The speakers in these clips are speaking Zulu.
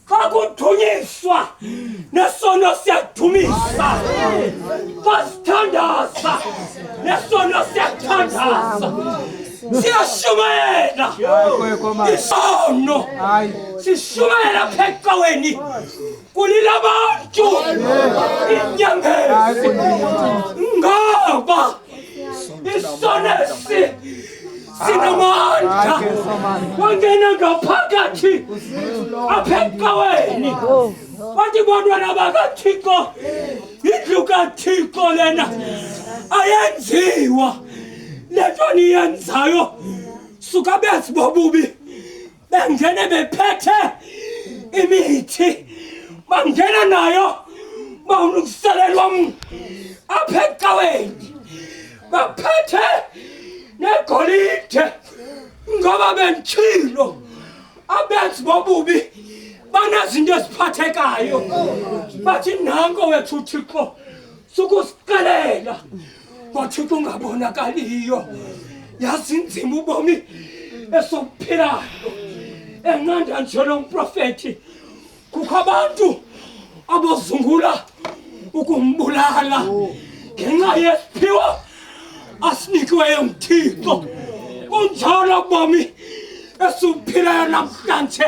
kakuthunyiswa nesono siyadumisa kasithandaza nesono siyathandaza siyashumayela isono sishumayela phecaweni kulilabantu inyangezi ngoba isonesi sinamandla wangena ngaphakathi aphecaweni wathi bantwana bakaThixo indlu kaThixo lena ayenziwa lento niyenzayo suka bezi bobubi bengene bephethe imithi bangena nayo bawunukuselelwa aphecaweni baphethe negolide ngoba bentshilo abenzi bobubi banazinto eziphathekayo bathi nanko wethu Thixo sukusikelela kwaThixo ungabonakaliyo yazi inzima ubomi esophilayo enqanda nje lo mprofeti kukho abantu abozungula ukumbulala ngenxa yesiphiwo asinikiweyo nguThixo kunjalo bomi esuphilayo namhlanje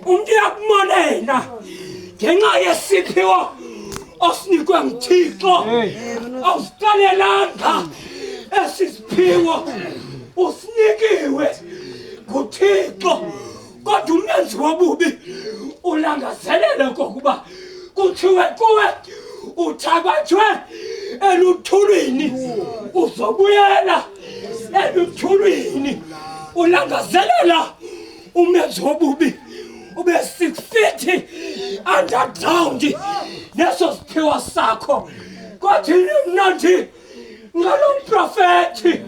umuntu uyakumonela ngenxa yesiphiwo asinikwe nguThixo awusiqalelanga esisiphiwo usinikiwe nguThixo kodwa umenzi wobubi ulangazelele kokuba kuthiwe kuwe uthakathwe eluthulwini uzobuyela eluthulwini ulangazelela umenzi wobubi ube 6 feet underground neso siphiwo sakho kwathi mnandi ngalo mprofeti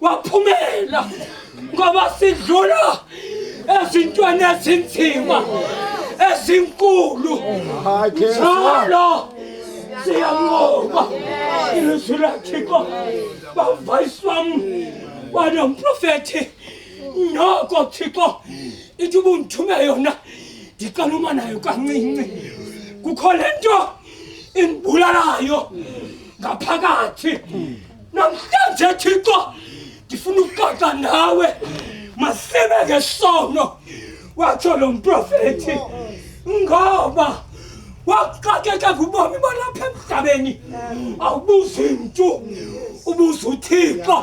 waphumela ngoba sidlula ezintweni ezinzima ezinkulu njalo siyanqoba ilizwi laThixo bavayiswa walo mprofeti noko Thixo ithi ubungithume yona ndiqaluma nayo kancinci kukho lento inibulalayo ngaphakathi namhlanje Thixo ndifuna ukuxoxa nawe masebe ngesono watsho lo mprofeti ngoba waqhaqeka kubomi balapha emhlabeni awubuzi mntu ubuza uThixo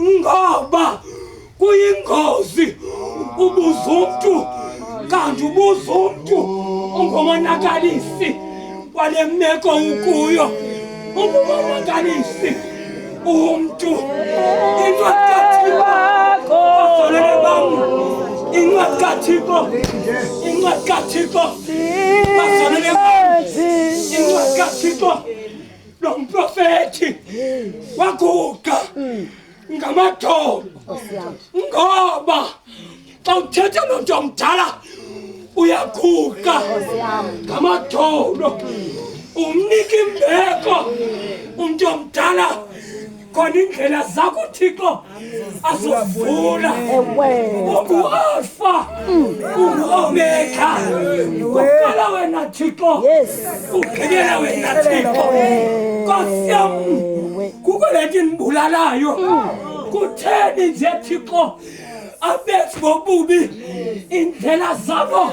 ngoba kuyingozi ubuza umntu kanti ubuza umntu ongomonakalisi wale meko ukuyo ungomonakalisi umntu incwadi kaThixo lo mprofeti waguqa ngamadolo ngoba xa uthetha nomuntu omdala uyaguqa ngamadolo umnika imbeko umuntu omdala khona indlela zakho Thixo azovula ungu-Alpha ungu-Omega uqala wena Thixo ugqibela wena Thixo Nkosi yami kukho lento inibulalayo kutheni nje Thixo abethi bobubi indlela zabo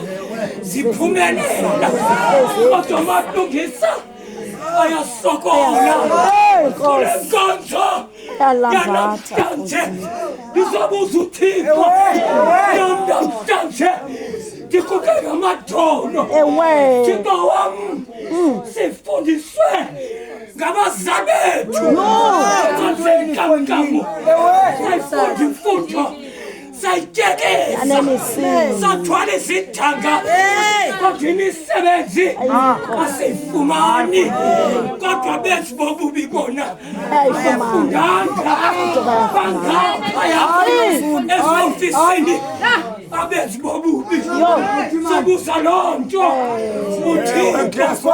ziphumelela kodwa malungisa ayasokola kule nkonzo yanamhlanje lizobuza uThixo namhlanje ndikuke ngamadolo Thixo wami sifundiswe ngabazali bethu sazenkamkamu sayifunda imfundo sayityekeza sathwala izidanga kodwa imisebenzi asiyifumani kodwa bethi bobubi bona ayifundanga bangaphaya ezofisini abethi bobubi sobuza loo nto uThixo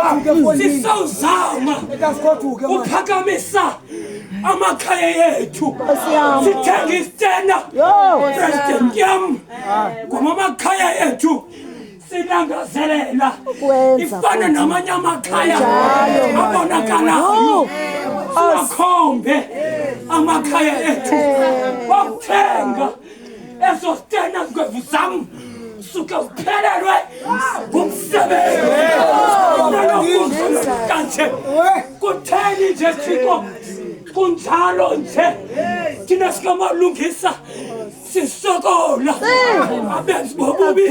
sisawuzama uphakamisa amakhaya yethu sithenga isitena president yam ngoba amakhaya yethu silangazelela ifana namanye amakhaya abonakalayo siwakhombe amakhaya ethu wakuthenga ezostena ngwevu zam suke uphelelwe ngumsebenzi kanje kutheni nje Thixo kunjalo nje thina sikamalungisa sisokola abenzi bobubi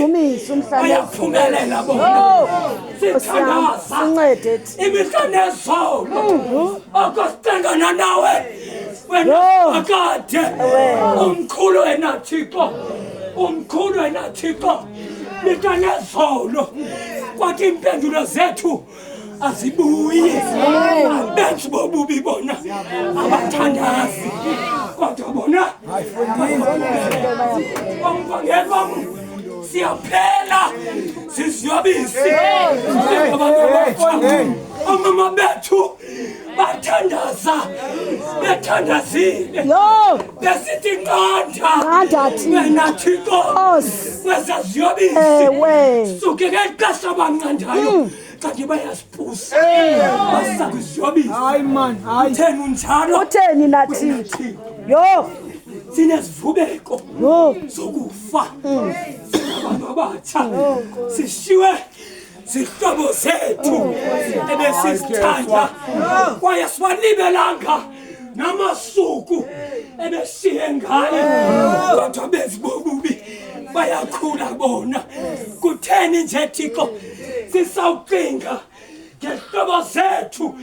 bayaphumelela bona sithandaza imihla nezolo okositengana nawe wena akade umkhulu wena Thixo umkhulu wena Thixo mihla nezolo kwathi impendulo zethu azibuyi abenzi bobubi bona abathandazi kodwa bona umvangelo siyaphela siziyobisi omama bethu bathandaza bethandazile besithi nqanda wena Thixo wezaziyobisi suke ngexesha banqandayo kanti bayasipusa basakuziyobisi hayi man hayi utheni unjalo utheni nathi sinezivubeko zokufa abantu abatsha sishiwe zihlobo zethu ebesizithanda kwaye siwanibelanga namasuku ebeshiye ngayo kodwa bezibobubi bayakhula bona kutheni nje Thixo sisawuqinga ngehlobo zethu